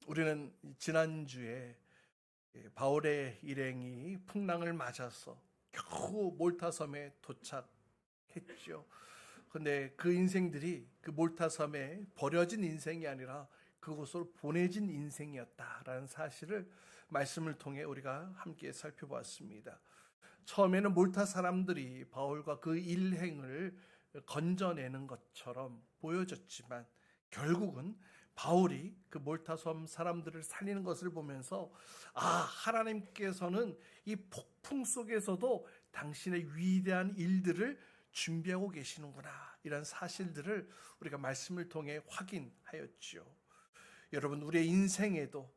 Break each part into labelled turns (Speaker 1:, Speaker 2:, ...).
Speaker 1: 우리는 지난주에 바울의 일행이 풍랑을 맞아서 겨우 몰타섬에 도착했죠. 근데 그 인생들이 그 몰타섬에 버려진 인생이 아니라 그곳으로 보내진 인생이었다라는 사실을 말씀을 통해 우리가 함께 살펴보았습니다. 처음에는 몰타 사람들이 바울과 그 일행을 건져내는 것처럼 보여졌지만 결국은 바울이 그 몰타섬 사람들을 살리는 것을 보면서 하나님께서는 이 폭풍 속에서도 당신의 위대한 일들을 준비하고 계시는구나, 이런 사실들을 우리가 말씀을 통해 확인하였죠. 여러분, 우리의 인생에도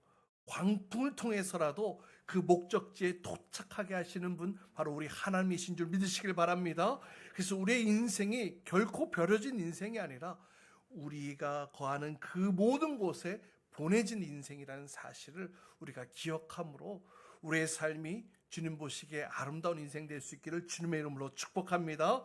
Speaker 1: 광풍을 통해서라도 그 목적지에 도착하게 하시는 분, 바로 우리 하나님이신 줄 믿으시길 바랍니다. 그래서 우리의 인생이 결코 버려진 인생이 아니라 우리가 거하는 그 모든 곳에 보내진 인생이라는 사실을 우리가 기억함으로 우리의 삶이 주님 보시기에 아름다운 인생 될 수 있기를 주님의 이름으로 축복합니다.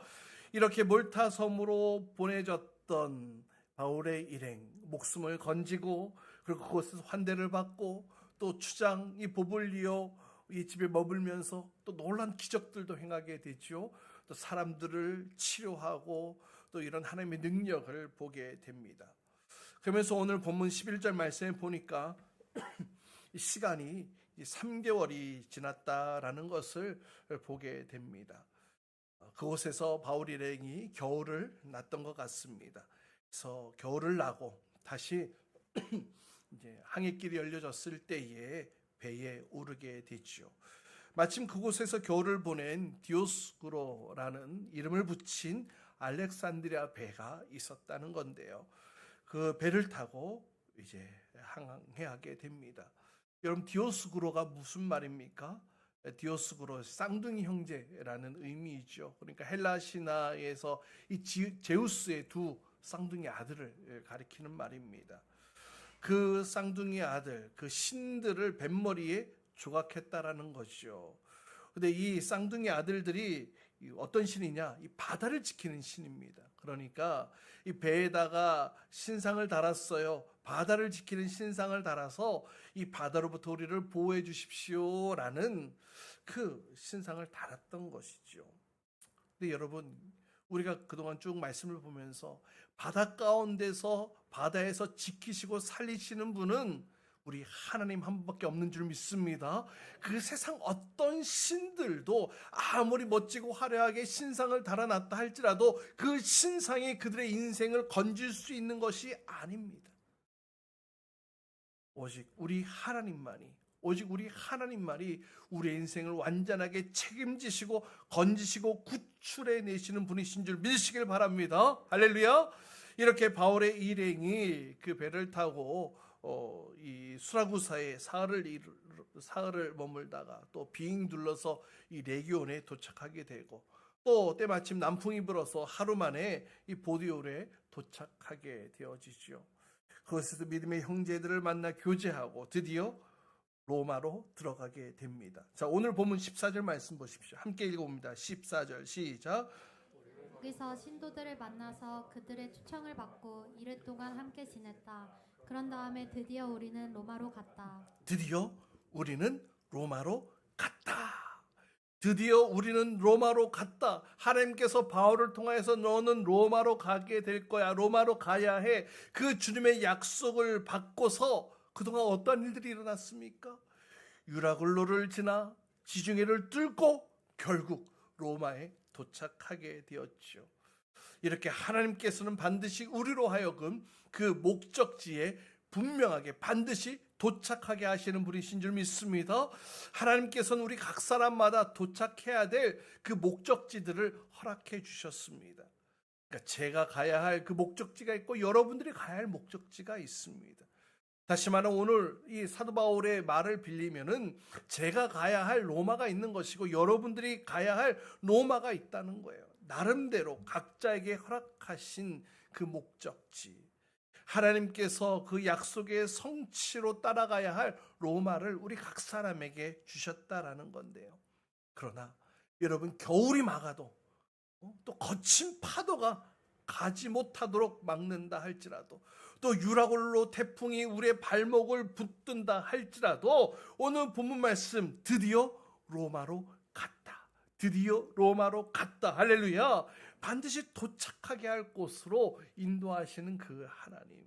Speaker 1: 이렇게 몰타섬으로 보내졌던 바울의 일행, 목숨을 건지고 그리고 그곳에서 환대를 받고 또 추장 이 보블리오 이 집에 머물면서 또 놀라운 기적들도 행하게 되죠. 또 사람들을 치료하고 또 이런 하나님의 능력을 보게 됩니다. 그러면서 오늘 본문 11절 말씀에 보니까 시간이 3개월이 지났다라는 것을 보게 됩니다. 그곳에서 바울 일행이 겨울을 났던 것 같습니다. 그래서 겨울을 나고 다시 이제 항해길이 열려졌을 때에 배에 오르게 되죠. 마침 그곳에서 겨울을 보낸 디오스구로라는 이름을 붙인 알렉산드리아 배가 있었다는 건데요. 그 배를 타고 이제 항해하게 됩니다. 여러분, 디오스구로가 무슨 말입니까? 디오스구로, 쌍둥이 형제라는 의미이죠. 그러니까 헬라 신화에서 이 제우스의 두 쌍둥이 아들을 가리키는 말입니다. 그 쌍둥이 아들, 그 신들을 뱃머리에 조각했다라는 것이죠. 근데 이 쌍둥이 아들들이 어떤 신이냐? 이 바다를 지키는 신입니다. 그러니까 이 배에다가 신상을 달았어요. 바다를 지키는 신상을 달아서 이 바다로부터 우리를 보호해 주십시오라는 그 신상을 달았던 것이죠. 근데 여러분, 우리가 그동안 쭉 말씀을 보면서 바다 가운데서 바다에서 지키시고 살리시는 분은 우리 하나님 한 분밖에 없는 줄 믿습니다. 그 세상 어떤 신들도 아무리 멋지고 화려하게 신상을 달아놨다 할지라도 그 신상이 그들의 인생을 건질 수 있는 것이 아닙니다. 오직 우리 하나님만이 우리의 인생을 완전하게 책임지시고 건지시고 구출해내시는 분이신 줄 믿으시길 바랍니다. 할렐루야. 이렇게 바울의 일행이 그 배를 타고 이 수라구사에 사흘을 머물다가 또 비행 둘러서 이 레기온에 도착하게 되고 또 때마침 남풍이 불어서 하루 만에 이 보디올에 도착하게 되어지죠. 그것에서 믿음의 형제들을 만나 교제하고 드디어 로마로 들어가게 됩니다. 자, 오늘 본문 14절 말씀 보십시오. 함께 읽어봅니다. 14절 시작.
Speaker 2: 거기서 신도들을 만나서 그들의 초청을 받고 이틀 동안 함께 지냈다. 그런 다음에 드디어 우리는 로마로 갔다.
Speaker 1: 드디어 우리는 로마로 갔다. 하나님께서 바울을 통해서 너는 로마로 가게 될 거야. 로마로 가야 해. 그 주님의 약속을 받고서 그동안 어떤 일들이 일어났습니까? 유라굴로를 지나 지중해를 뚫고 결국 로마에 도착하게 되었죠. 이렇게 하나님께서는 반드시 우리로 하여금 그 목적지에 분명하게 반드시 도착하게 하시는 분이신 줄 믿습니다. 하나님께서는 우리 각 사람마다 도착해야 될 그 목적지들을 허락해 주셨습니다. 그러니까 제가 가야 할 그 목적지가 있고 여러분들이 가야 할 목적지가 있습니다. 다시 말하면 오늘 이 사도 바울의 말을 빌리면은 제가 가야 할 로마가 있는 것이고 여러분들이 가야 할 로마가 있다는 거예요. 나름대로 각자에게 허락하신 그 목적지, 하나님께서 그 약속의 성취로 따라가야 할 로마를 우리 각 사람에게 주셨다라는 건데요. 그러나 여러분, 겨울이 막아도 또 거친 파도가 가지 못하도록 막는다 할지라도 또 유라굴로 태풍이 우리의 발목을 붙든다 할지라도 오늘 본문 말씀 드디어 로마로 갔다. 드디어 로마로 갔다. 할렐루야. 반드시 도착하게 할 곳으로 인도하시는 그 하나님.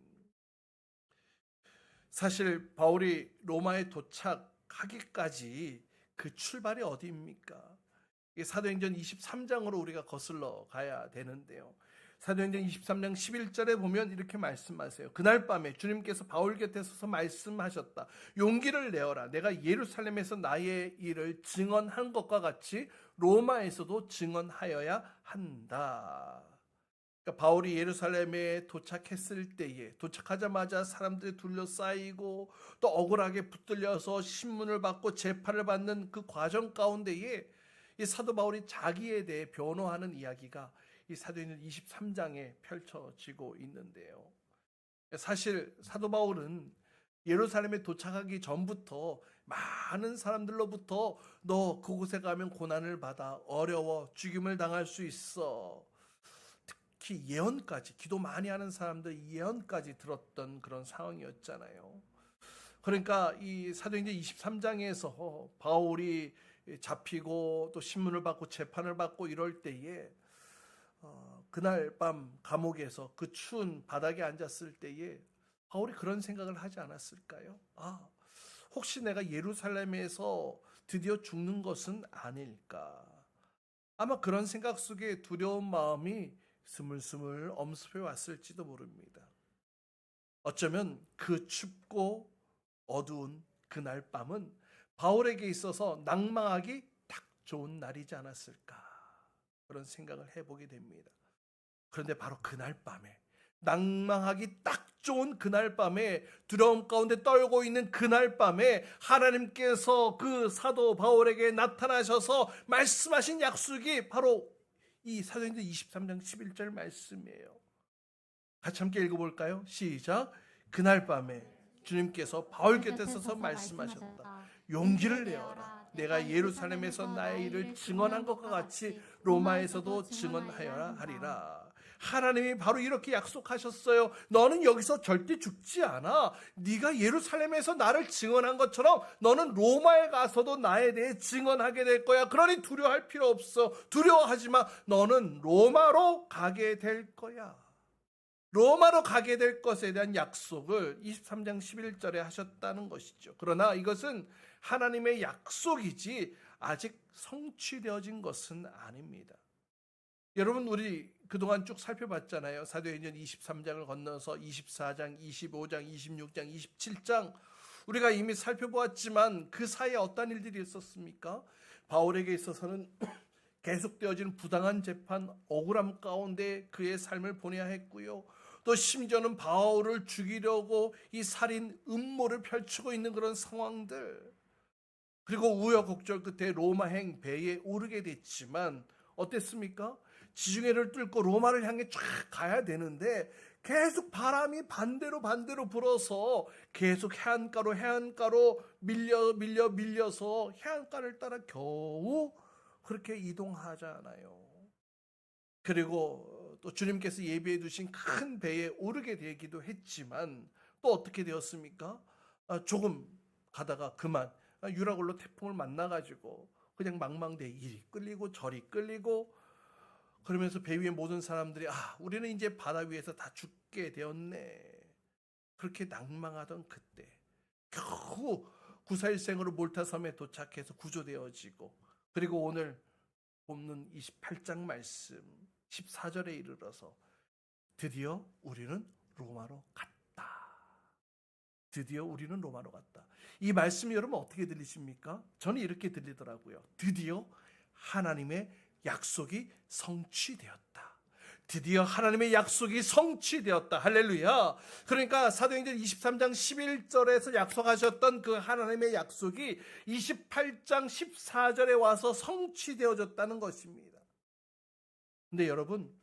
Speaker 1: 사실 바울이 로마에 도착하기까지 그 출발이 어디입니까? 사도행전 23장으로 우리가 거슬러 가야 되는데요. 사도행전 23장 11절에 보면 이렇게 말씀하세요. 그날 밤에 주님께서 바울 곁에 서서 말씀하셨다. 용기를 내어라. 내가 예루살렘에서 나의 일을 증언한 것과 같이 로마에서도 증언하여야 한다. 그러니까 바울이 예루살렘에 도착했을 때에 도착하자마자 사람들이 둘러싸이고 또 억울하게 붙들려서 신문을 받고 재판을 받는 그 과정 가운데에 이 사도 바울이 자기에 대해 변호하는 이야기가 이 사도행전 23장에 펼쳐지고 있는데요. 사실 사도 바울은 예루살렘에 도착하기 전부터 많은 사람들로부터 너 그곳에 가면 고난을 받아 어려워 죽임을 당할 수 있어. 특히 예언까지 기도 많이 하는 사람들 예언까지 들었던 그런 상황이었잖아요. 그러니까 이 사도행전 23장에서 바울이 잡히고 또 신문을 받고 재판을 받고 이럴 때에 그날 밤 감옥에서 그 추운 바닥에 앉았을 때에 바울이 그런 생각을 하지 않았을까요? 혹시 내가 예루살렘에서 드디어 죽는 것은 아닐까? 아마 그런 생각 속에 두려운 마음이 스물스물 엄습해 왔을지도 모릅니다. 어쩌면 그 춥고 어두운 그날 밤은 바울에게 있어서 낭망하기 딱 좋은 날이지 않았을까? 그런 생각을 해보게 됩니다. 그런데 바로 그날 밤에 낭망하기 딱 좋은 그날 밤에 두려움 가운데 떨고 있는 그날 밤에 하나님께서 그 사도 바울에게 나타나셔서 말씀하신 약속이 바로 이 사도행전 23장 11절 말씀이에요. 같이 함께 읽어볼까요? 시작. 그날 밤에 주님께서 바울 곁에 서서 말씀하셨다. 용기를 내어라. 내가 예루살렘에서 나의 일을 증언한 것과 같이 로마에서도 증언하여야 하리라. 하나님이 바로 이렇게 약속하셨어요. 너는 여기서 절대 죽지 않아. 네가 예루살렘에서 나를 증언한 것처럼 너는 로마에 가서도 나에 대해 증언하게 될 거야. 그러니 두려워할 필요 없어. 두려워하지 마. 너는 로마로 가게 될 거야. 로마로 가게 될 것에 대한 약속을 23장 11절에 하셨다는 것이죠. 그러나 이것은 하나님의 약속이지 아직 성취되어진 것은 아닙니다. 여러분, 우리 그동안 쭉 살펴봤잖아요. 사도행전 23장을 건너서 24장, 25장, 26장, 27장 우리가 이미 살펴보았지만 그 사이에 어떤 일들이 있었습니까? 바울에게 있어서는 계속되어지는 부당한 재판, 억울함 가운데 그의 삶을 보내야 했고요. 또 심지어는 바울을 죽이려고 이 살인 음모를 펼치고 있는 그런 상황들. 그리고 우여곡절 끝에 로마행 배에 오르게 됐지만 어땠습니까? 지중해를 뚫고 로마를 향해 쫙 가야 되는데 계속 바람이 반대로 불어서 계속 해안가로 밀려서 해안가를 따라 겨우 그렇게 이동하잖아요. 그리고 또 주님께서 예비해 두신 큰 배에 오르게 되기도 했지만 또 어떻게 되었습니까? 조금 가다가 그만 유라굴로 태풍을 만나가지고 그냥 망망대해 이리 끌리고 저리 끌리고 그러면서 배 위에 모든 사람들이 우리는 이제 바다 위에서 다 죽게 되었네. 그렇게 낭망하던 그때 겨우 구사일생으로 몰타섬에 도착해서 구조되어지고 그리고 오늘 본문 28장 말씀 14절에 이르러서 드디어 우리는 로마로 갔다. 드디어 우리는 로마로 갔다. 이 말씀이 여러분 어떻게 들리십니까? 저는 이렇게 들리더라고요. 드디어 하나님의 약속이 성취되었다. 드디어 하나님의 약속이 성취되었다. 할렐루야. 그러니까 사도행전 23장 11절에서 약속하셨던 그 하나님의 약속이 28장 14절에 와서 성취되어졌다는 것입니다. 근데 여러분,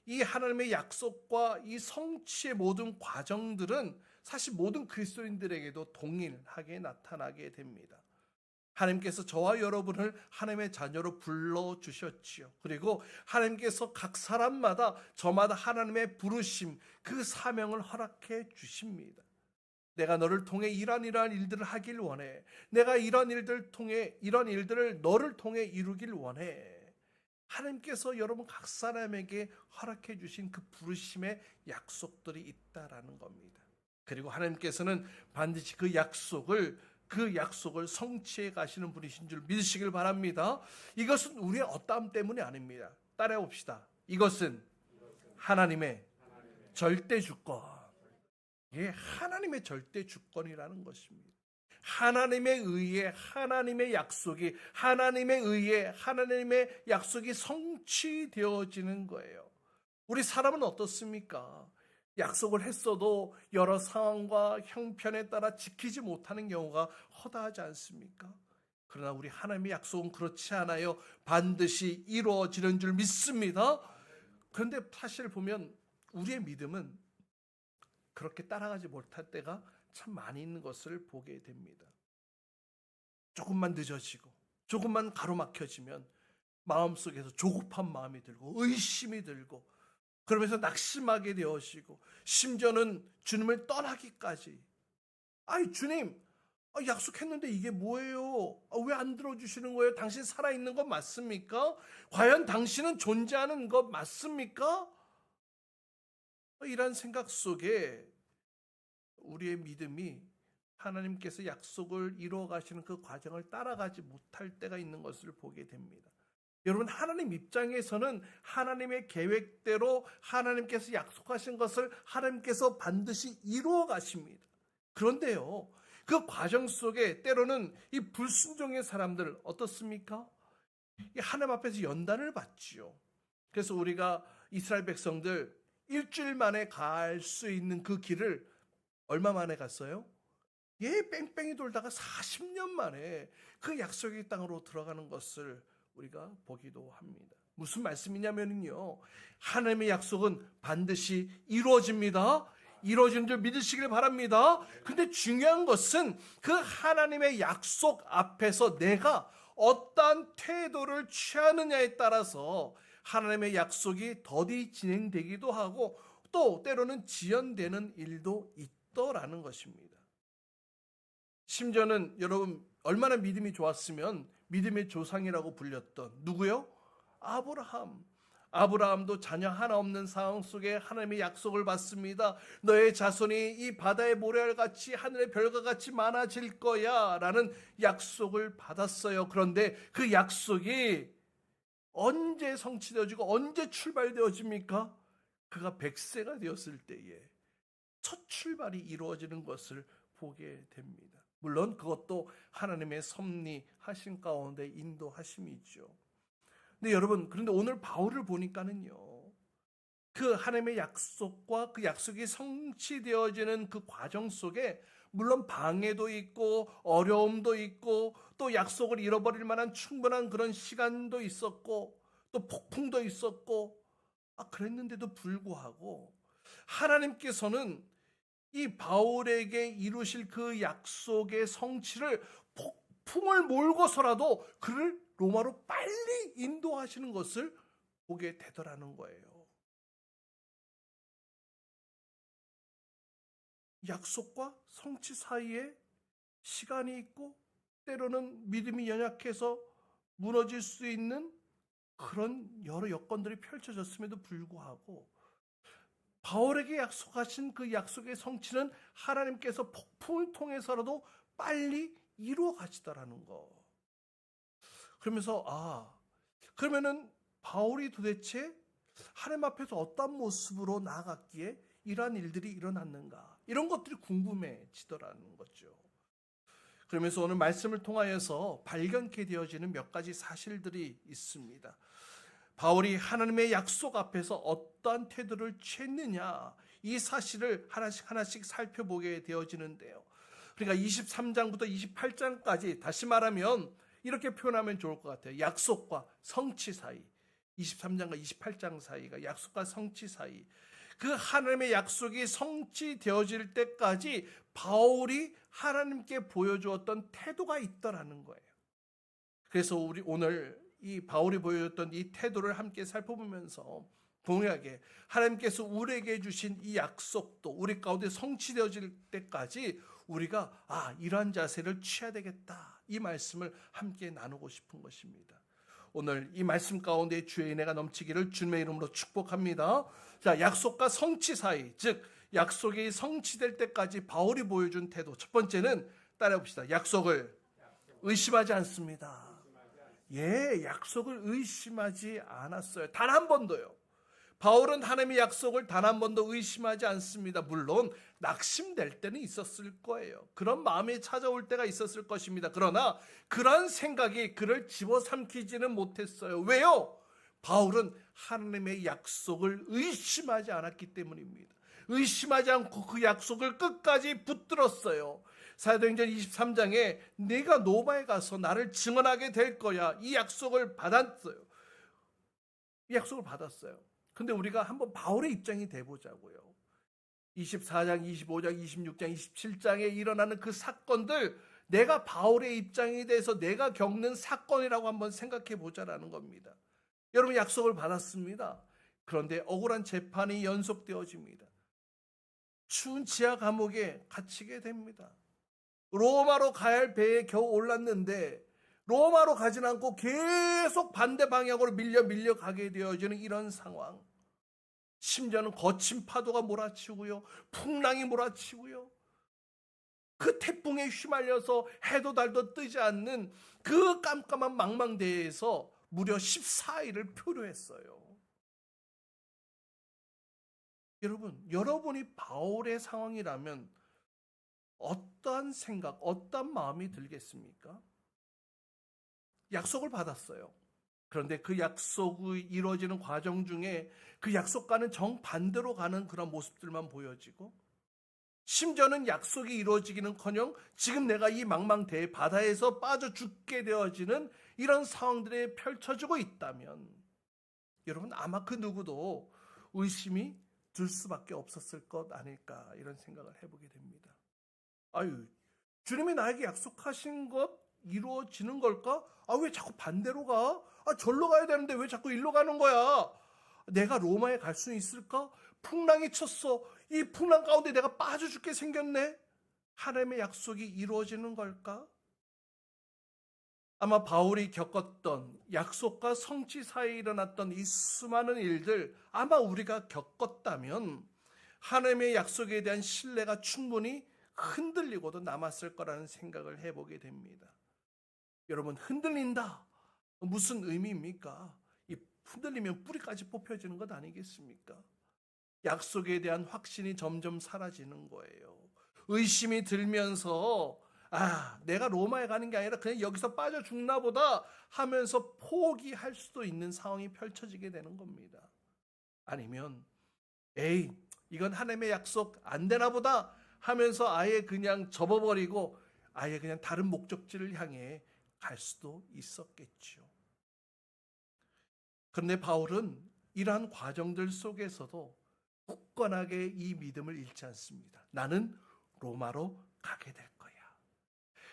Speaker 1: 이 하나님의 약속과 이 성취의 모든 과정들은 사실 모든 그리스도인들에게도 동일하게 나타나게 됩니다. 하나님께서 저와 여러분을 하나님의 자녀로 불러주셨지요. 그리고 하나님께서 각 사람마다 저마다 하나님의 부르심, 그 사명을 허락해 주십니다. 내가 너를 통해 이러한 일들을 하길 원해. 내가 이런 일들을 너를 통해 이루길 원해. 하나님께서 여러분 각 사람에게 허락해 주신 그 부르심의 약속들이 있다라는 겁니다. 그리고 하나님께서는 반드시 그 약속을 성취해 가시는 분이신 줄 믿으시길 바랍니다. 이것은 우리의 어떠함 때문이 아닙니다. 따라해 봅시다. 이것은 하나님의 절대 주권. 예, 하나님의 절대 주권이라는 것입니다. 하나님에 의해 하나님의 약속이 성취되어지는 거예요. 우리 사람은 어떻습니까? 약속을 했어도 여러 상황과 형편에 따라 지키지 못하는 경우가 허다하지 않습니까? 그러나 우리 하나님의 약속은 그렇지 않아요. 반드시 이루어지는 줄 믿습니다. 그런데 사실 보면 우리의 믿음은 그렇게 따라가지 못할 때가 참 많이 있는 것을 보게 됩니다. 조금만 늦어지고 조금만 가로막혀지면 마음속에서 조급한 마음이 들고 의심이 들고 그러면서 낙심하게 되어지고 심지어는 주님을 떠나기까지. 아이 주님, 약속했는데 이게 뭐예요? 왜 안 들어주시는 거예요? 당신 살아있는 것 맞습니까? 과연 당신은 존재하는 것 맞습니까? 이런 생각 속에 우리의 믿음이 하나님께서 약속을 이루어 가시는 그 과정을 따라가지 못할 때가 있는 것을 보게 됩니다. 여러분, 하나님 입장에서는 하나님의 계획대로 하나님께서 약속하신 것을 하나님께서 반드시 이루어 가십니다. 그런데요, 그 과정 속에 때로는 이 불순종의 사람들 어떻습니까? 하나님 앞에서 연단을 받지요. 그래서 우리가 이스라엘 백성들 일주일 만에 갈 수 있는 그 길을 얼마 만에 갔어요? 뺑뺑이 돌다가 40년 만에 그 약속의 땅으로 들어가는 것을 우리가 보기도 합니다. 무슨 말씀이냐면요, 하나님의 약속은 반드시 이루어집니다. 이루어지는 줄 믿으시길 바랍니다. 근데 중요한 것은 그 하나님의 약속 앞에서 내가 어떠한 태도를 취하느냐에 따라서 하나님의 약속이 더디 진행되기도 하고 또 때로는 지연되는 일도 있더라는 것입니다. 심지어는 여러분 얼마나 믿음이 좋았으면 믿음의 조상이라고 불렸던 누구요? 아브라함도 자녀 하나 없는 상황 속에 하나님의 약속을 받습니다. 너의 자손이 이 바다의 모래알같이 하늘의 별과 같이 많아질 거야 라는 약속을 받았어요. 그런데 그 약속이 언제 성취되어지고 언제 출발되어집니까? 그가 100세가 되었을 때에 첫 출발이 이루어지는 것을 보게 됩니다. 물론 그것도 하나님의 섭리하신 가운데 인도하심이죠. 근데 여러분, 그런데 오늘 바울을 보니까는요, 그 하나님의 약속과 그 약속이 성취되어지는 그 과정 속에 물론 방해도 있고 어려움도 있고 또 약속을 잃어버릴 만한 충분한 그런 시간도 있었고 또 폭풍도 있었고 그랬는데도 불구하고 하나님께서는 이 바울에게 이루실 그 약속의 성취를 폭풍을 몰고서라도 그를 로마로 빨리 인도하시는 것을 보게 되더라는 거예요. 약속과 성취 사이에 시간이 있고 때로는 믿음이 연약해서 무너질 수 있는 그런 여러 여건들이 펼쳐졌음에도 불구하고 바울에게 약속하신 그 약속의 성취는 하나님께서 폭풍을 통해서라도 빨리 이루어 가시더라는 거. 그러면서 그러면은 바울이 도대체 하나님 앞에서 어떤 모습으로 나아갔기에 이러한 일들이 일어났는가, 이런 것들이 궁금해지더라는 거죠. 그러면서 오늘 말씀을 통하여서 발견케 되어지는 몇 가지 사실들이 있습니다. 바울이 하나님의 약속 앞에서 어떠한 태도를 취했느냐, 이 사실을 하나씩 살펴보게 되어지는데요. 그러니까 23장부터 28장까지 다시 말하면 이렇게 표현하면 좋을 것 같아요. 약속과 성취 사이, 23장과 28장 사이가 약속과 성취 사이, 그 하나님의 약속이 성취되어질 때까지 바울이 하나님께 보여주었던 태도가 있더라는 거예요. 그래서 우리 오늘 이 바울이 보여줬던 이 태도를 함께 살펴보면서 동일하게 하나님께서 우리에게 주신 이 약속도 우리 가운데 성취되어질 때까지 우리가 이러한 자세를 취해야 되겠다, 이 말씀을 함께 나누고 싶은 것입니다. 오늘 이 말씀 가운데 주의 은혜가 넘치기를 주님의 이름으로 축복합니다. 자, 약속과 성취 사이, 즉 약속이 성취될 때까지 바울이 보여준 태도. 첫 번째는 따라해 봅시다. 약속을 의심하지 않습니다. 약속을 의심하지 않았어요. 단 한 번도요. 바울은 하나님의 약속을 단 한 번도 의심하지 않습니다. 물론 낙심될 때는 있었을 거예요. 그런 마음이 찾아올 때가 있었을 것입니다. 그러나 그런 생각이 그를 집어삼키지는 못했어요. 왜요? 바울은 하나님의 약속을 의심하지 않았기 때문입니다. 의심하지 않고 그 약속을 끝까지 붙들었어요. 사도행전 23장에 내가 로마에 가서 나를 증언하게 될 거야, 이 약속을 받았어요. 이 약속을 받았어요. 근데 우리가 한번 바울의 입장이 돼보자고요. 24장, 25장, 26장, 27장에 일어나는 그 사건들, 내가 바울의 입장이 돼서 내가 겪는 사건이라고 한번 생각해 보자라는 겁니다. 여러분, 약속을 받았습니다. 그런데 억울한 재판이 연속되어집니다. 추운 지하 감옥에 갇히게 됩니다. 로마로 가야 할 배에 겨우 올랐는데 로마로 가진 않고 계속 반대 방향으로 밀려 가게 되어지는 이런 상황. 심지어는 거친 파도가 몰아치고요, 풍랑이 몰아치고요, 그 태풍에 휘말려서 해도 달도 뜨지 않는 그 깜깜한 망망대해에서 무려 14일을 표류했어요. 여러분이 바울의 상황이라면 어떠한 생각, 어떤 마음이 들겠습니까? 약속을 받았어요. 그런데 그 약속이 이루어지는 과정 중에 그 약속과는 정반대로 가는 그런 모습들만 보여지고, 심지어는 약속이 이루어지기는커녕 지금 내가 이 망망대해 바다에서 빠져 죽게 되어지는 이런 상황들이 펼쳐지고 있다면 여러분, 아마 그 누구도 의심이 들 수밖에 없었을 것 아닐까, 이런 생각을 해보게 됩니다. 주님이 나에게 약속하신 것 이루어지는 걸까? 왜 자꾸 반대로 가? 절로 가야 되는데 왜 자꾸 일로 가는 거야? 내가 로마에 갈 수 있을까? 풍랑이 쳤어. 이 풍랑 가운데 내가 빠져 죽게 생겼네. 하나님의 약속이 이루어지는 걸까? 아마 바울이 겪었던 약속과 성취 사이에 일어났던 이 수많은 일들, 아마 우리가 겪었다면 하나님의 약속에 대한 신뢰가 충분히 흔들리고도 남았을 거라는 생각을 해보게 됩니다. 여러분, 흔들린다, 무슨 의미입니까? 이 흔들리면 뿌리까지 뽑혀지는 것 아니겠습니까? 약속에 대한 확신이 점점 사라지는 거예요. 의심이 들면서 내가 로마에 가는 게 아니라 그냥 여기서 빠져 죽나 보다 하면서 포기할 수도 있는 상황이 펼쳐지게 되는 겁니다. 아니면 이건 하나님의 약속 안 되나 보다 하면서 아예 그냥 접어버리고 아예 그냥 다른 목적지를 향해 갈 수도 있었겠죠. 그런데 바울은 이러한 과정들 속에서도 굳건하게 이 믿음을 잃지 않습니다. 나는 로마로 가게 될 거야.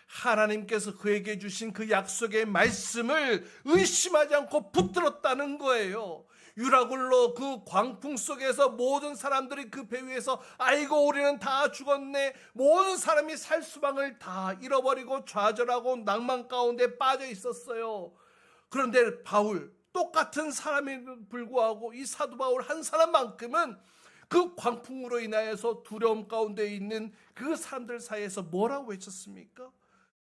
Speaker 1: 하나님께서 그에게 주신 그 약속의 말씀을 의심하지 않고 붙들었다는 거예요. 유라굴로 그 광풍 속에서 모든 사람들이 그 배 위에서 아이고 우리는 다 죽었네, 모든 사람이 살 수방을 다 잃어버리고 좌절하고 낭만 가운데 빠져 있었어요. 그런데 바울, 똑같은 사람에도 불구하고 이 사도 바울 한 사람만큼은 그 광풍으로 인하여서 두려움 가운데 있는 그 사람들 사이에서 뭐라고 외쳤습니까?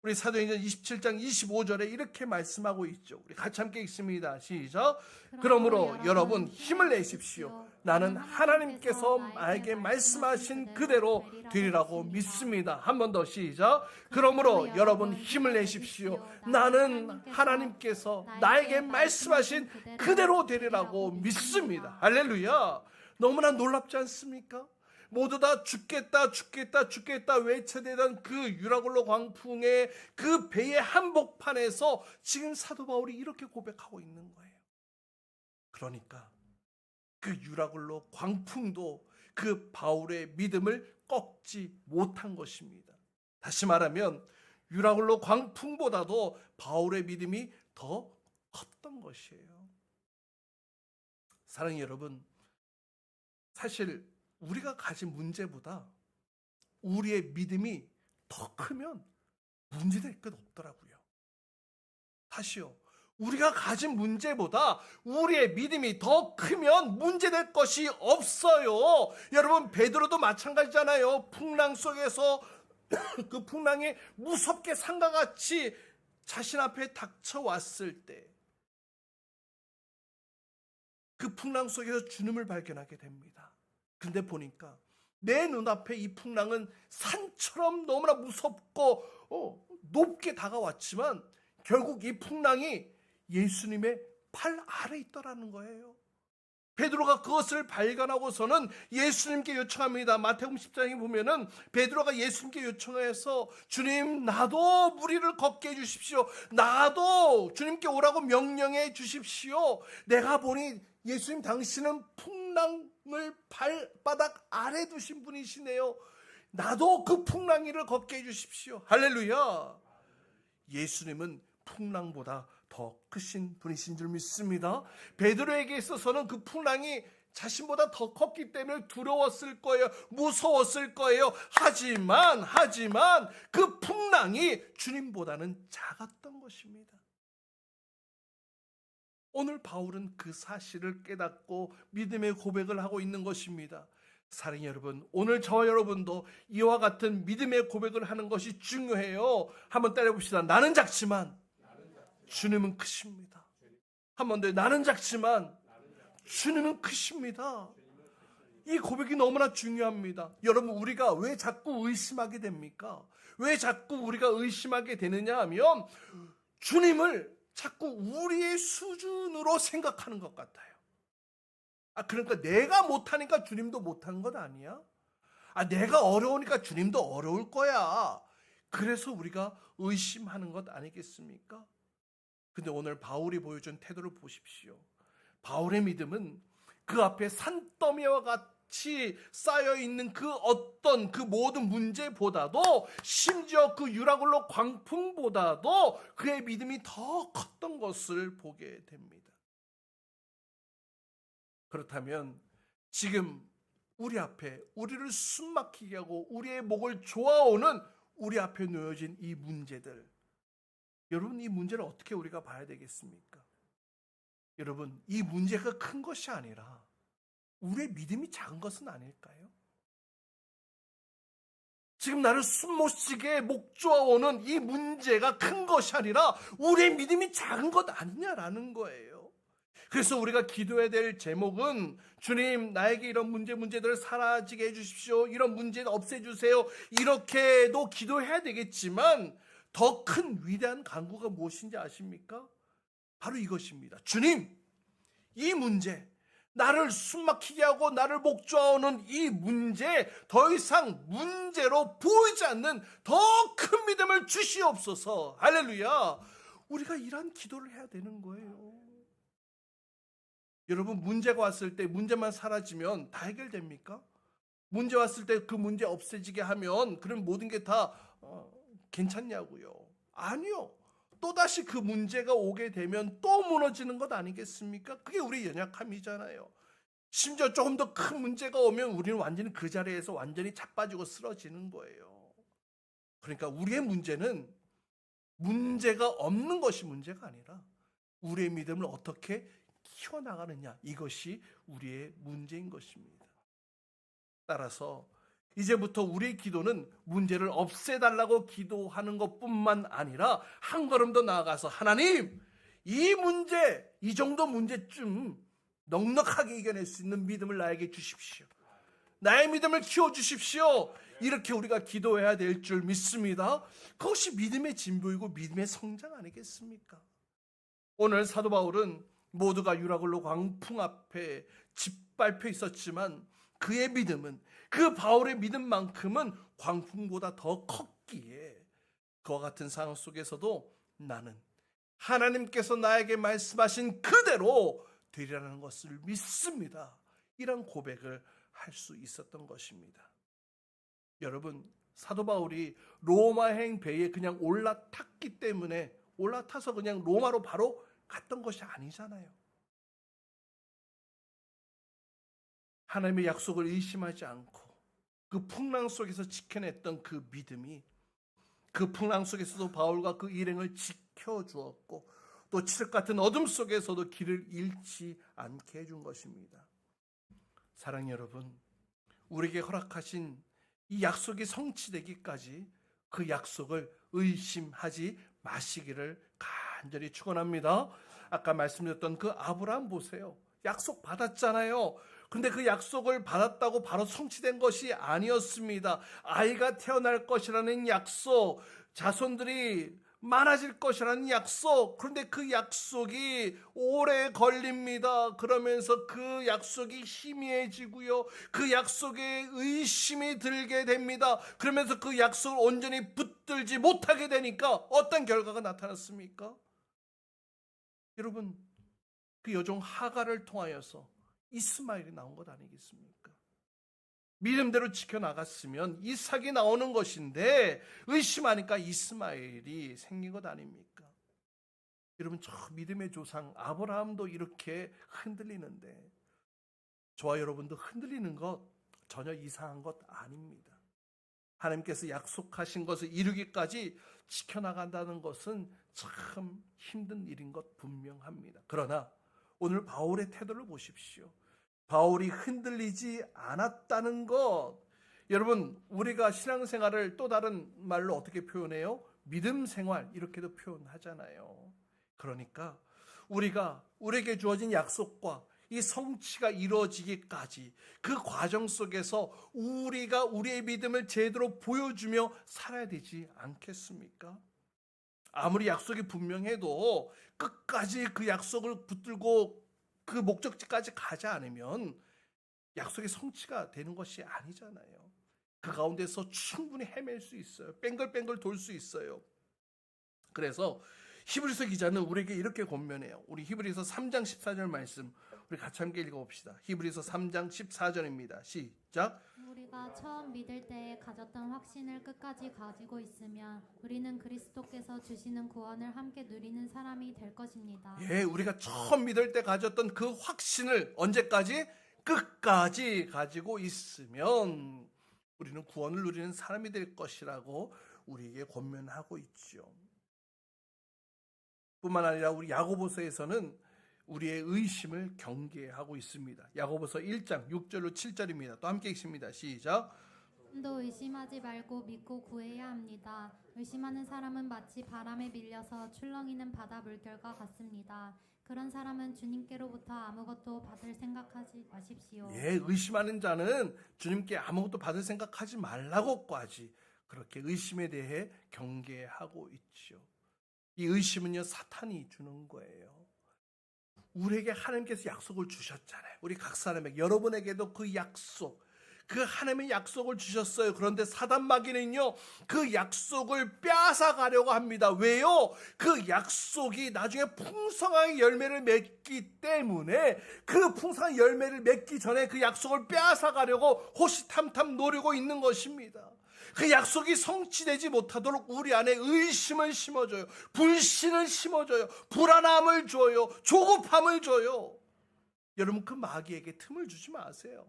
Speaker 1: 우리 사도행전 27장 25절에 이렇게 말씀하고 있죠. 우리 같이 함께 읽습니다. 시작. 그러므로 여러분 힘을 내십시오. 나는 하나님께서 나에게 말씀하신 그대로 되리라고 믿습니다. 한 번 더 시작. 그러므로 여러분 힘을 내십시오. 나는 하나님께서 나에게 말씀하신 그대로 되리라고 믿습니다. 할렐루야. 너무나 놀랍지 않습니까? 모두 다 죽겠다 외쳐대던 그 유라굴로 광풍의 그 배의 한복판에서 지금 사도 바울이 이렇게 고백하고 있는 거예요. 그러니까 그 유라굴로 광풍도 그 바울의 믿음을 꺾지 못한 것입니다. 다시 말하면 유라굴로 광풍보다도 바울의 믿음이 더 컸던 것이에요. 사랑하는 여러분, 사실 우리가 가진 문제보다 우리의 믿음이 더 크면 문제될 것 없더라고요. 다시요. 우리가 가진 문제보다 우리의 믿음이 더 크면 문제될 것이 없어요. 여러분, 베드로도 마찬가지잖아요. 풍랑 속에서 그 풍랑이 무섭게 산과 같이 자신 앞에 닥쳐왔을 때 그 풍랑 속에서 주님을 발견하게 됩니다. 근데 보니까 내 눈앞에 이 풍랑은 산처럼 너무나 무섭고 높게 다가왔지만 결국 이 풍랑이 예수님의 팔 아래 있더라는 거예요. 베드로가 그것을 발견하고서는 예수님께 요청합니다. 마태복음 10장에 보면은 베드로가 예수님께 요청해서 주님, 나도 무리를 걷게 해주십시오. 나도 주님께 오라고 명령해 주십시오. 내가 보니 예수님 당신은 풍랑을 발바닥 아래 두신 분이시네요. 나도 그 풍랑 위를 걷게 해주십시오. 할렐루야. 예수님은 풍랑보다 더 크신 분이신 줄 믿습니다. 베드로에게 있어서는 그 풍랑이 자신보다 더 컸기 때문에 두려웠을 거예요. 무서웠을 거예요. 하지만 그 풍랑이 주님보다는 작았던 것입니다. 오늘 바울은 그 사실을 깨닫고 믿음의 고백을 하고 있는 것입니다. 사랑하는 여러분, 오늘 저와 여러분도 이와 같은 믿음의 고백을 하는 것이 중요해요. 한번 따라해봅시다. 나는 작지만 주님은 크십니다. 한번 더, 나는 작지만 주님은 크십니다. 이 고백이 너무나 중요합니다. 여러분, 우리가 왜 자꾸 의심하게 됩니까? 왜 자꾸 우리가 의심하게 되느냐 하면 주님을 자꾸 우리의 수준으로 생각하는 것 같아요. 그러니까 내가 못하니까 주님도 못하는 것 아니야? 내가 어려우니까 주님도 어려울 거야. 그래서 우리가 의심하는 것 아니겠습니까? 근데 오늘 바울이 보여준 태도를 보십시오. 바울의 믿음은 그 앞에 산더미와 같이 쌓여있는 그 어떤 그 모든 문제보다도, 심지어 그 유라굴로 광풍보다도 그의 믿음이 더 컸던 것을 보게 됩니다. 그렇다면 지금 우리 앞에 우리를 숨막히게 하고 우리의 목을 조아오는 우리 앞에 놓여진 이 문제들, 여러분, 이 문제를 어떻게 우리가 봐야 되겠습니까? 여러분, 이 문제가 큰 것이 아니라 우리의 믿음이 작은 것은 아닐까요? 지금 나를 숨못 쉬게 목 조아오는 이 문제가 큰 것이 아니라 우리의 믿음이 작은 것 아니냐라는 거예요. 그래서 우리가 기도해야 될 제목은, 주님, 나에게 이런 문제들을 사라지게 해주십시오. 이런 문제를 없애주세요. 이렇게도 기도해야 되겠지만 더 큰 위대한 간구가 무엇인지 아십니까? 바로 이것입니다. 주님, 이 문제, 나를 숨막히게 하고 나를 목조아오는 이 문제, 더 이상 문제로 보이지 않는 더 큰 믿음을 주시옵소서. 할렐루야. 우리가 이런 기도를 해야 되는 거예요. 여러분, 문제가 왔을 때 문제만 사라지면 다 해결됩니까? 문제 왔을 때 그 문제 없애지게 하면 그럼 모든 게 다 괜찮냐고요? 아니요. 또다시 그 문제가 오게 되면 또 무너지는 것 아니겠습니까? 그게 우리 연약함이잖아요. 심지어 조금 더 큰 문제가 오면 우리는 완전히 그 자리에서 완전히 자빠지고 쓰러지는 거예요. 그러니까 우리의 문제는 문제가 없는 것이 문제가 아니라 우리의 믿음을 어떻게 키워나가느냐, 이것이 우리의 문제인 것입니다. 따라서 이제부터 우리의 기도는 문제를 없애달라고 기도하는 것뿐만 아니라 한 걸음 더 나아가서, 하나님, 이 문제, 이 정도 문제쯤 넉넉하게 이겨낼 수 있는 믿음을 나에게 주십시오. 나의 믿음을 키워주십시오. 이렇게 우리가 기도해야 될 줄 믿습니다. 그것이 믿음의 진보이고 믿음의 성장 아니겠습니까? 오늘 사도 바울은 모두가 유라굴로 광풍 앞에 짓밟혀 있었지만 그의 믿음은, 그 바울의 믿음만큼은 광풍보다 더 컸기에 그와 같은 상황 속에서도 나는 하나님께서 나에게 말씀하신 그대로 되리라는 것을 믿습니다. 이런 고백을 할 수 있었던 것입니다. 여러분, 사도 바울이 로마행 배에 그냥 올라탔기 때문에 올라타서 그냥 로마로 바로 갔던 것이 아니잖아요. 하나님의 약속을 의심하지 않고 그 풍랑 속에서 지켜냈던 그 믿음이 그 풍랑 속에서도 바울과 그 일행을 지켜주었고 또 칠흑 같은 어둠 속에서도 길을 잃지 않게 해준 것입니다. 사랑하는 여러분, 우리에게 허락하신 이 약속이 성취되기까지 그 약속을 의심하지 마시기를 간절히 축원합니다. 아까 말씀드렸던 그 아브라함 보세요. 약속 받았잖아요. 근데 그 약속을 받았다고 바로 성취된 것이 아니었습니다. 아이가 태어날 것이라는 약속, 자손들이 많아질 것이라는 약속. 그런데 그 약속이 오래 걸립니다. 그러면서 그 약속이 희미해지고요. 그 약속에 의심이 들게 됩니다. 그러면서 그 약속을 온전히 붙들지 못하게 되니까 어떤 결과가 나타났습니까? 여러분, 그 여종 하갈을 통하여서 이스마엘이 나온 것 아니겠습니까? 믿음대로 지켜나갔으면 이삭이 나오는 것인데 의심하니까 이스마엘이 생긴 것 아닙니까? 여러분, 저 믿음의 조상 아브라함도 이렇게 흔들리는데 저와 여러분도 흔들리는 것 전혀 이상한 것 아닙니다. 하나님께서 약속하신 것을 이루기까지 지켜나간다는 것은 참 힘든 일인 것 분명합니다. 그러나 오늘 바울의 태도를 보십시오. 바울이 흔들리지 않았다는 것. 여러분, 우리가 신앙생활을 또 다른 말로 어떻게 표현해요? 믿음 생활 이렇게도 표현하잖아요. 그러니까 우리에게 주어진 약속과 이 성취가 이루어지기까지 그 과정 속에서 우리가 우리의 믿음을 제대로 보여주며 살아야 되지 않겠습니까? 아무리 약속이 분명해도 끝까지 그 약속을 붙들고 그 목적지까지 가지 않으면 약속의 성취가 되는 것이 아니잖아요. 그 가운데서 충분히 헤맬 수 있어요. 뺑글뺑글 돌 수 있어요. 그래서 히브리서 기자는 우리에게 이렇게 권면해요. 우리 히브리서 3장 14절 말씀 우리 같이 함께 읽어봅시다. 히브리서 3장 14절입니다. 시작.
Speaker 2: 우리가 처음 믿을 때에 가졌던 확신을 끝까지 가지고 있으면 우리는 그리스도께서 주시는 구원을 함께 누리는 사람이 될 것입니다.
Speaker 1: 예, 우리가 처음 믿을 때 가졌던 그 확신을 언제까지? 끝까지 가지고 있으면 우리는 구원을 누리는 사람이 될 것이라고 우리에게 권면하고 있죠. 뿐만 아니라 우리 야고보서에서는 우리의 의심을 경계하고 있습니다. 야고보서 1장 6절로 7절입니다. 또 함께 읽습니다. 시작.
Speaker 2: 또 의심하지 말고 믿고 구해야 합니다. 의심하는 사람은 마치 바람에 밀려서 출렁이는 바다 물결과 같습니다. 그런 사람은 주님께로부터 아무것도 받을 생각하지 마십시오.
Speaker 1: 예, 의심하는 자는 주님께 아무것도 받을 생각하지 말라고까지 그렇게 의심에 대해 경계하고 있죠. 이 의심은요, 사탄이 주는 거예요. 우리에게 하나님께서 약속을 주셨잖아요. 우리 각 사람에게, 여러분에게도 그 약속, 그 하나님의 약속을 주셨어요. 그런데 사단 마귀는요, 그 약속을 빼앗아가려고 합니다. 왜요? 그 약속이 나중에 풍성한 열매를 맺기 때문에 그 풍성한 열매를 맺기 전에 그 약속을 빼앗아가려고 호시탐탐 노리고 있는 것입니다. 그 약속이 성취되지 못하도록 우리 안에 의심을 심어줘요. 불신을 심어줘요. 불안함을 줘요. 조급함을 줘요. 여러분, 그 마귀에게 틈을 주지 마세요.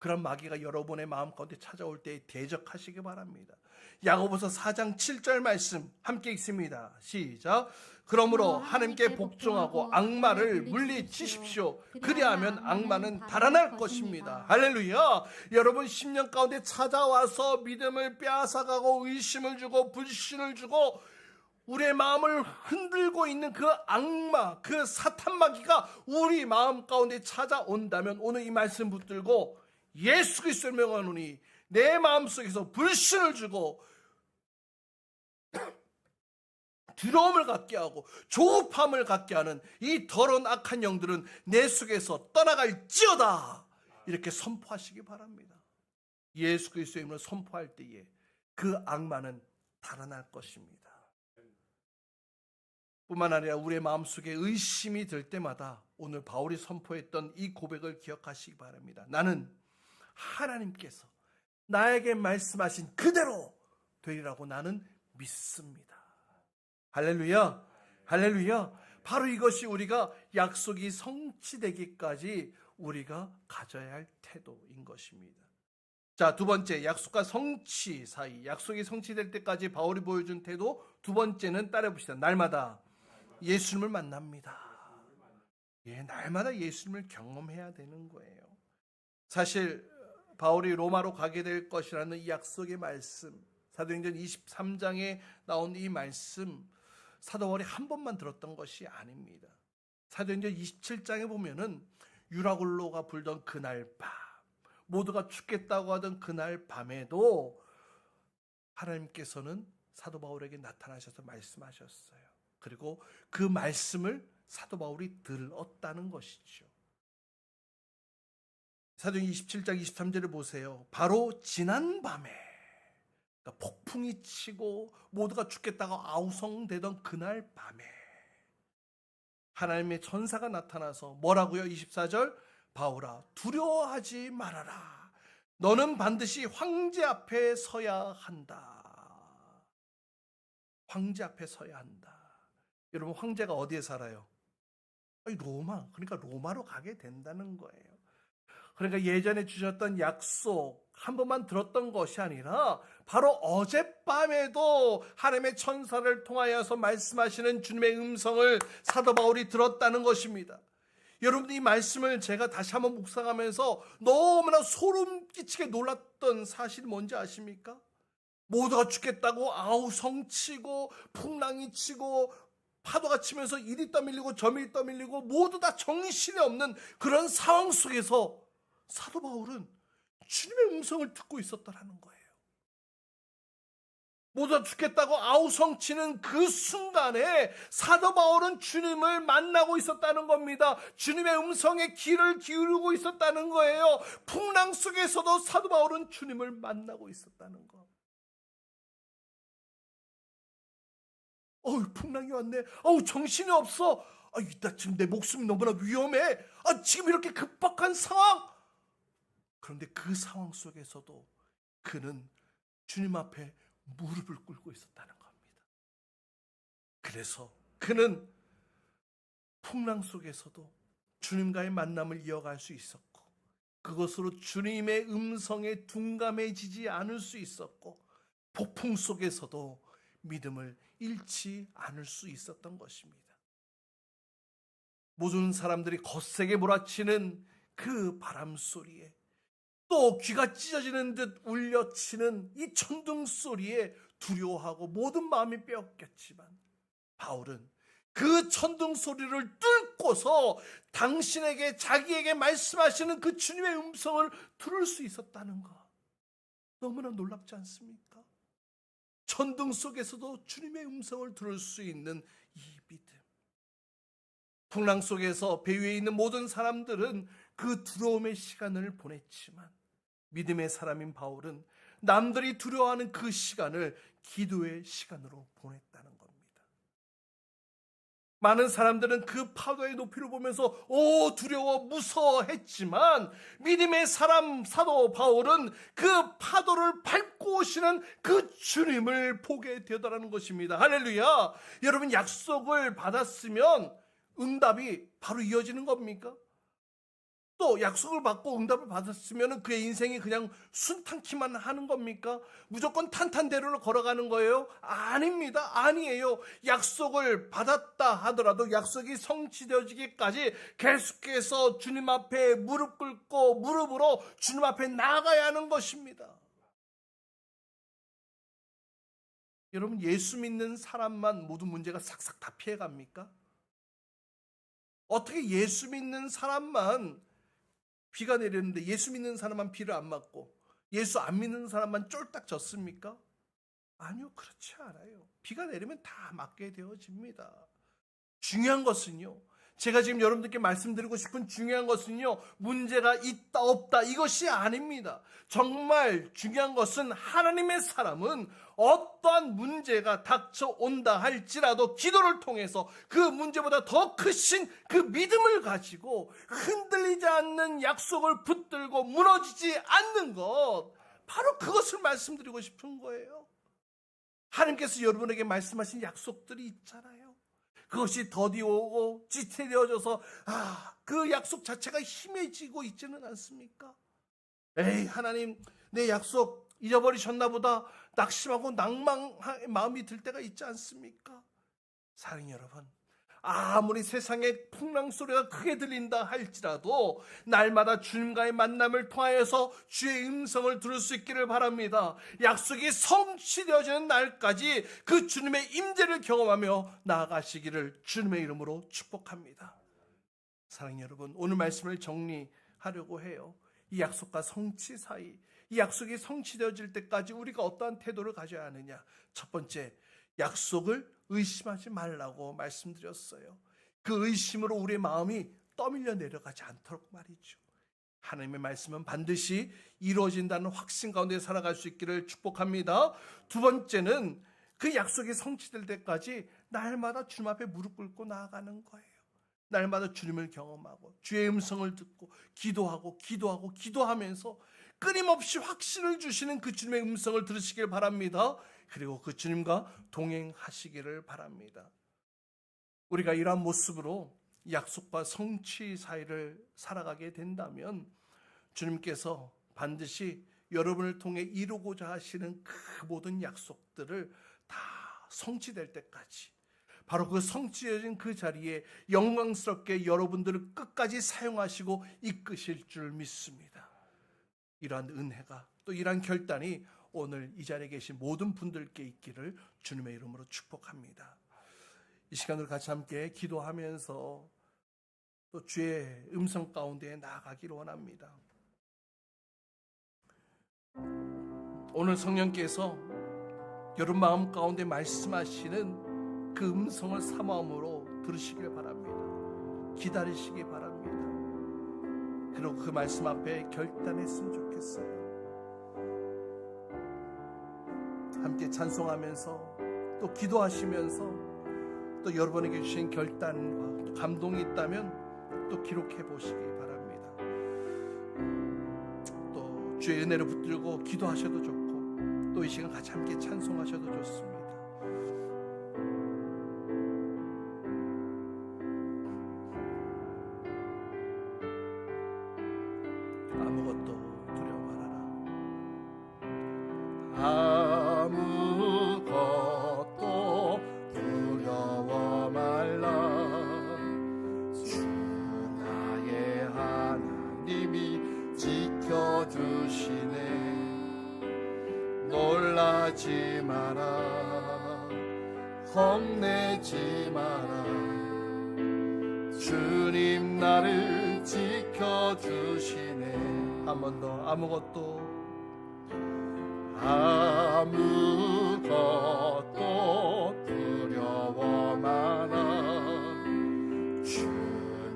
Speaker 1: 그런 마귀가 여러분의 마음 가운데 찾아올 때 대적하시기 바랍니다. 야고보서 4장 7절 말씀 함께 읽습니다. 시작. 그러므로 하나님께 복종하고 악마를 물리치십시오. 그리하면 악마는 달아날 것입니다. 할렐루야. 여러분, 10년 가운데 찾아와서 믿음을 빼앗아가고 의심을 주고 불신을 주고 우리의 마음을 흔들고 있는 그 악마, 그 사탄 마귀가 우리 마음 가운데 찾아온다면 오늘 이 말씀 붙들고 예수 그리스도를 명하노니 내 마음속에서 불신을 주고 두려움을 갖게 하고 조급함을 갖게 하는 이 더러운 악한 영들은 내 속에서 떠나갈지어다, 이렇게 선포하시기 바랍니다. 예수 그리스도의 이름으로 선포할 때에 그 악마는 달아날 것입니다. 뿐만 아니라 우리의 마음속에 의심이 들 때마다 오늘 바울이 선포했던 이 고백을 기억하시기 바랍니다. 나는 하나님께서 나에게 말씀하신 그대로 되리라고 나는 믿습니다. 할렐루야, 할렐루야. 바로 이것이 우리가 약속이 성취되기까지 우리가 가져야 할 태도인 것입니다. 자, 두 번째, 약속과 성취 사이, 약속이 성취될 때까지 바울이 보여준 태도. 두 번째는 따라해 봅시다. 날마다 예수님을 만납니다. 예, 날마다 예수님을 경험해야 되는 거예요. 사실 바울이 로마로 가게 될 것이라는 이 약속의 말씀, 사도행전 23장에 나온 이 말씀, 사도 바울이 한 번만 들었던 것이 아닙니다. 사도행전 27장에 보면은 유라굴로가 불던 그날 밤, 모두가 죽겠다고 하던 그날 밤에도 하나님께서는 사도 바울에게 나타나셔서 말씀하셨어요. 그리고 그 말씀을 사도 바울이 들었다는 것이죠. 사도행전 27장 23절을 보세요. 바로 지난 밤에, 그러니까 폭풍이 치고 모두가 죽겠다고 아우성대던 그날 밤에 하나님의 천사가 나타나서 뭐라고요? 24절, 바울아 두려워하지 말아라. 너는 반드시 황제 앞에 서야 한다. 황제 앞에 서야 한다. 여러분, 황제가 어디에 살아요? 로마. 그러니까 로마로 가게 된다는 거예요. 그러니까 예전에 주셨던 약속 한 번만 들었던 것이 아니라 바로 어젯밤에도 하나님의 천사를 통하여서 말씀하시는 주님의 음성을 사도 바울이 들었다는 것입니다. 여러분, 이 말씀을 제가 다시 한번 묵상하면서 너무나 소름 끼치게 놀랐던 사실이 뭔지 아십니까? 모두가 죽겠다고 아우성치고 풍랑이 치고 파도가 치면서 이리 떠밀리고 저리 떠밀리고 모두 다 정신이 없는 그런 상황 속에서 사도 바울은 주님의 음성을 듣고 있었다라는 거예요. 모두 다 죽겠다고 아우성치는 그 순간에 사도 바울은 주님을 만나고 있었다는 겁니다. 주님의 음성에 귀를 기울이고 있었다는 거예요. 풍랑 속에서도 사도 바울은 주님을 만나고 있었다는 거. 풍랑이 왔네. 정신이 없어. 나 지금 내 목숨이 너무나 위험해. 지금 이렇게 급박한 상황. 그런데 그 상황 속에서도 그는 주님 앞에 무릎을 꿇고 있었다는 겁니다. 그래서 그는 풍랑 속에서도 주님과의 만남을 이어갈 수 있었고, 그것으로 주님의 음성에 둔감해지지 않을 수 있었고, 폭풍 속에서도 믿음을 잃지 않을 수 있었던 것입니다. 모든 사람들이 거세게 몰아치는 그 바람 소리에, 또 귀가 찢어지는 듯 울려치는 이 천둥 소리에 두려워하고 모든 마음이 빼앗겼지만, 바울은 그 천둥 소리를 뚫고서 당신에게, 자기에게 말씀하시는 그 주님의 음성을 들을 수 있었다는 것, 너무나 놀랍지 않습니까? 천둥 속에서도 주님의 음성을 들을 수 있는 이 믿음. 풍랑 속에서 배 위에 있는 모든 사람들은 그 두려움의 시간을 보냈지만, 믿음의 사람인 바울은 남들이 두려워하는 그 시간을 기도의 시간으로 보냈다는 겁니다. 많은 사람들은 그 파도의 높이를 보면서 두려워 무서워했지만, 믿음의 사람 사도 바울은 그 파도를 밟고 오시는 그 주님을 보게 되더라는 것입니다. 할렐루야. 여러분, 약속을 받았으면 응답이 바로 이어지는 겁니까? 또 약속을 받고 응답을 받았으면 그의 인생이 그냥 순탄키만 하는 겁니까? 무조건 탄탄대로를 걸어가는 거예요? 아닙니다. 아니에요. 약속을 받았다 하더라도 약속이 성취되어지기까지 계속해서 주님 앞에 무릎 꿇고 무릎으로 주님 앞에 나가야 하는 것입니다. 여러분, 예수 믿는 사람만 모든 문제가 싹싹 다 피해갑니까? 어떻게 예수 믿는 사람만 비가 내렸는데 예수 믿는 사람만 비를 안 맞고 예수 안 믿는 사람만 쫄딱 졌습니까? 아니요, 그렇지 않아요. 비가 내리면 다 맞게 되어집니다. 중요한 것은요, 제가 지금 여러분들께 말씀드리고 싶은 중요한 것은요, 문제가 있다 없다 이것이 아닙니다. 정말 중요한 것은 하나님의 사람은 어떠한 문제가 닥쳐온다 할지라도 기도를 통해서 그 문제보다 더 크신 그 믿음을 가지고 흔들리지 않는 약속을 붙들고 무너지지 않는 것, 바로 그것을 말씀드리고 싶은 거예요. 하나님께서 여러분에게 말씀하신 약속들이 있잖아요. 그것이 더디오고 지체되어져서 그 약속 자체가 힘해지고 있지는 않습니까? 에이, 하나님, 내 약속 잊어버리셨나 보다 낙심하고 낭망한 마음이 들 때가 있지 않습니까? 사랑하는 여러분, 아무리 세상의 풍랑 소리가 크게 들린다 할지라도 날마다 주님과의 만남을 통하여서 주의 음성을 들을 수 있기를 바랍니다. 약속이 성취되어지는 날까지 그 주님의 임재를 경험하며 나아가시기를 주님의 이름으로 축복합니다. 사랑하는 여러분, 오늘 말씀을 정리하려고 해요. 이 약속과 성취 사이, 이 약속이 성취되어질 때까지 우리가 어떠한 태도를 가져야 하느냐. 첫 번째, 약속을 의심하지 말라고 말씀드렸어요. 그 의심으로 우리의 마음이 떠밀려 내려가지 않도록 말이죠. 하나님의 말씀은 반드시 이루어진다는 확신 가운데 살아갈 수 있기를 축복합니다. 두 번째는 그 약속이 성취될 때까지 날마다 주님 앞에 무릎 꿇고 나아가는 거예요. 날마다 주님을 경험하고 주의 음성을 듣고 기도하면서 끊임없이 확신을 주시는 그 주님의 음성을 들으시길 바랍니다. 그리고 그 주님과 동행하시기를 바랍니다. 우리가 이러한 모습으로 약속과 성취 사이를 살아가게 된다면 주님께서 반드시 여러분을 통해 이루고자 하시는 그 모든 약속들을 다 성취될 때까지, 바로 그 성취해진 그 자리에 영광스럽게 여러분들을 끝까지 사용하시고 이끄실 줄 믿습니다. 이러한 은혜가, 또 이러한 결단이 오늘 이 자리에 계신 모든 분들께 있기를 주님의 이름으로 축복합니다. 이 시간을 같이 함께 기도하면서 또 주의 음성 가운데 나아가기를 원합니다. 오늘 성령께서 여러분 마음 가운데 말씀하시는 그 음성을 사모함으로 들으시길 바랍니다. 기다리시기 바랍니다. 그리고 그 말씀 앞에 결단했으면 좋겠어요. 함께 찬송하면서 또 기도하시면서 또 여러분에게 주신 결단과 또 감동이 있다면 또 기록해 보시기 바랍니다. 또 주의 은혜를 붙들고 기도하셔도 좋고 또 이 시간 같이 함께 찬송하셔도 좋습니다. 아무것도 두려워 말아라.
Speaker 3: 아무것도 두려워 말라. 주 나의 하나님이 지켜주시네. 놀라지 마라. 겁내지 마라. 주님 나를 지켜주시네.
Speaker 1: 한 번 더. 아무것도
Speaker 3: 두려워 마라. 주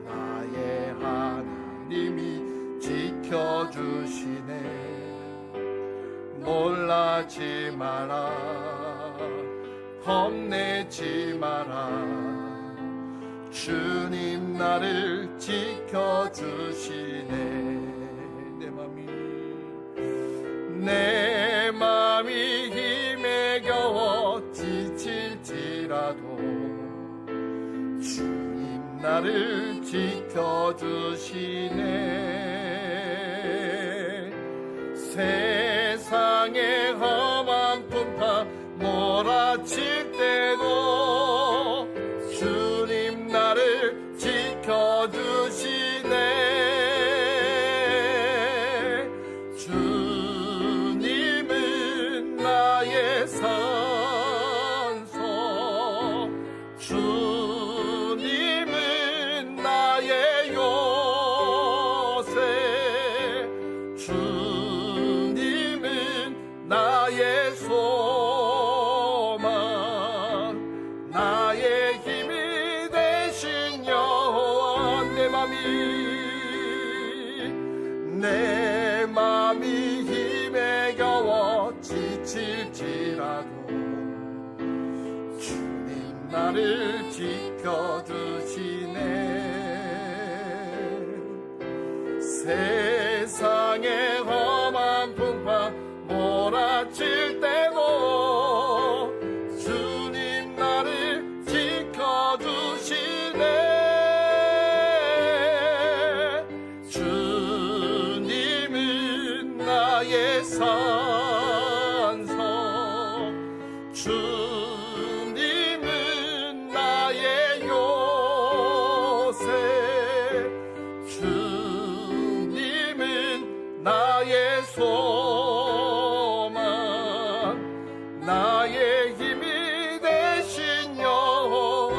Speaker 3: 나의 하나님이 지켜주시네. 놀라지 마라. 겁내지 마라. 주님 나를 지켜주시네. 내 맘이 힘에 겨워 지칠지라도 주님 나를 지켜주시네. 세상의 험한 풍파 몰아칠 때도 주님 나를 지켜주시네. 주님은 나의 산소, 주님은 나의 요새, 주님은 나의 소망, 나의 힘이 되신 여호와. 내 맘이 힘에 겨워 지칠지라도 주님 나를 지켜주시네. 세상의 험한 풍파 주님은 나의 요새, 주님은 나의 소망, 나의 힘이 되신 여호와.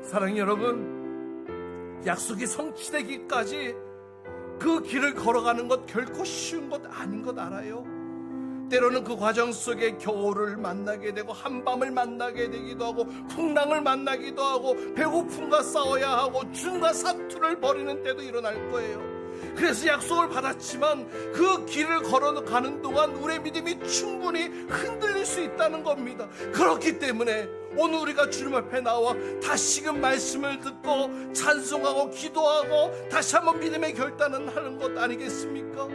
Speaker 1: 사랑하는 여러분, 약속이 성취되기까지 그 길을 걸어가는 것 결코 쉬운 것 아닌 것 알아요. 때로는 그 과정 속에 겨울을 만나게 되고 한밤을 만나게 되기도 하고 풍랑을 만나기도 하고 배고픔과 싸워야 하고 죽음과 사투를 벌이는 때도 일어날 거예요. 그래서 약속을 받았지만 그 길을 걸어가는 동안 우리의 믿음이 충분히 흔들릴 수 있다는 겁니다. 그렇기 때문에 오늘 우리가 주님 앞에 나와 다시금 말씀을 듣고 찬송하고 기도하고 다시 한번 믿음의 결단을 하는 것 아니겠습니까?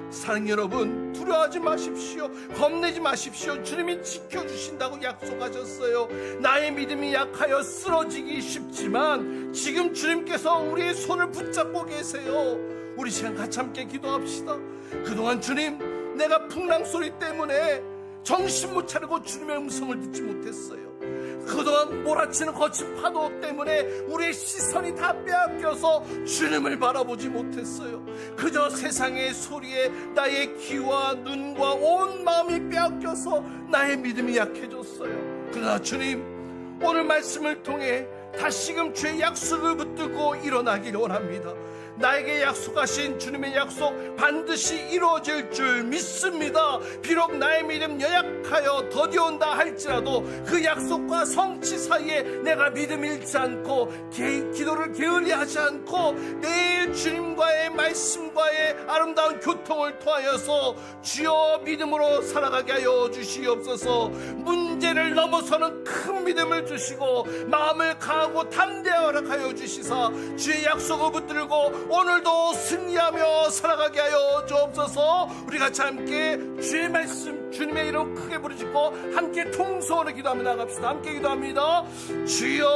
Speaker 1: 사랑하는 여러분, 두려워하지 마십시오. 겁내지 마십시오. 주님이 지켜주신다고 약속하셨어요. 나의 믿음이 약하여 쓰러지기 쉽지만 지금 주님께서 우리의 손을 붙잡고 계세요. 우리 시간 같이 함께 기도합시다. 그동안 주님, 내가 풍랑 소리 때문에 정신 못 차리고 주님의 음성을 듣지 못했어요. 그동안 몰아치는 거친 파도 때문에 우리의 시선이 다 빼앗겨서 주님을 바라보지 못했어요. 그저 세상의 소리에 나의 귀와 눈과 온 마음이 빼앗겨서 나의 믿음이 약해졌어요. 그러나 주님, 오늘 말씀을 통해 다시금 주의 약속을 붙들고 일어나기를 원합니다. 나에게 약속하신 주님의 약속 반드시 이루어질 줄 믿습니다. 비록 나의 믿음 연약하여 더디온다 할지라도 그 약속과 성취 사이에 내가 믿음 잃지 않고 기도를 게을리하지 않고 매일 주님과의 말씀과의 아름다운 교통을 통하여서 주여 믿음으로 살아가게 하여 주시옵소서. 문제를 넘어서는 큰 믿음을 주시고 마음을 강하고 담대하게 하여 주시사 주의 약속을 붙들고 오늘도 승리하며 살아가게 하여 주옵소서. 우리 같이 함께 주의 말씀 주님의 이름 크게 부르짖고 함께 통성으로 기도하며 나갑시다. 함께 기도합니다. 주여,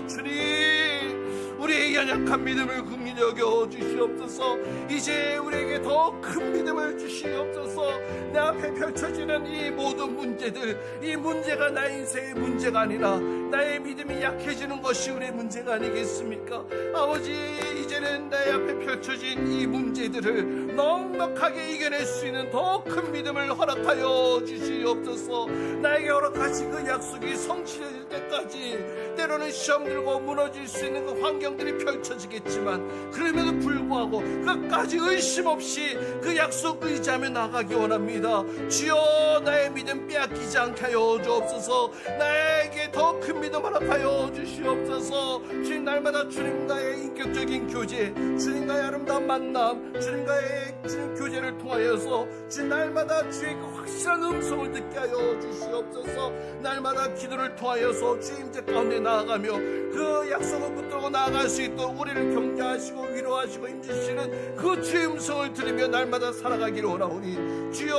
Speaker 1: 주님, 우리의 연약한 믿음을 긍휼히 여겨 주시옵소서. 이제 우리에게 더 큰 믿음을 주시옵소서. 내 앞에 펼쳐지는 이 모든 문제들, 이 문제가 나의 인생의 문제가 아니라 나의 믿음이 약해지는 것이 우리의 문제가 아니겠습니까? 아버지, 이제는 내 앞에 펼쳐진 이 문제들을 넉넉하게 이겨낼 수 있는 더 큰 믿음을 허락하여 주시옵소서. 나에게 허락하신 그 약속이 성취될 때까지 때로는 시험 들고 무너질 수 있는 그 환경들이 펼쳐지겠지만 그럼에도 불구하고 끝까지 의심 없이 그 약속 의지하며 나가기 원합니다. 주여, 나의 믿음 빼앗기지 않게 하여 주옵소서. 나에게 더 큰 믿음 허락하여 주시옵소서. 주님, 날마다 주님과의 인격적인 교제, 주님과의 아름다운 만남, 주님과의 주님 교제를 통하여서 주님 날마다 주의 그 확실한 음성을 듣게 하여 주시옵소서. 날마다 기도를 통하여서 주의 임재 가운데 나아가며 그 약속을 붙들고 나아갈 수 있도록 우리를 격려하시고 위로하시고 임주시는 그 주의 음성을 들으며 날마다 살아가기를 원하오니 주여,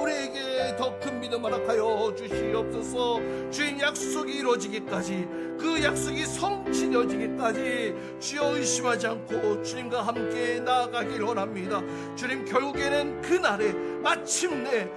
Speaker 1: 우리에게 더 큰 믿음 허락하여 주시옵소서. 주님 약속이 이루어지기까지, 그 약속이 성취되어지기까지 주여 의심하지 않고 주님과 함께 나아가기를 원합니다. 주님, 결국에는 그날에 마침내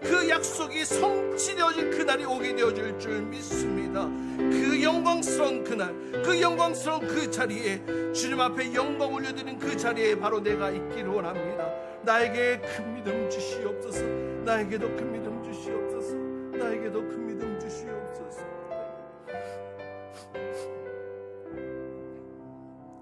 Speaker 1: 그 약속이 성취되어질 그날이 오게 되어질 줄 믿습니다. 그 영광스러운 그날, 그 영광스러운 그 자리에 주님 앞에 영광 올려드리는 그 자리에 바로 내가 있기를 원합니다. 나에게 큰 믿음 주시옵소서. 나에게도 큰 믿음 주시옵소서. 나에게도 큰 믿음 주시옵소서.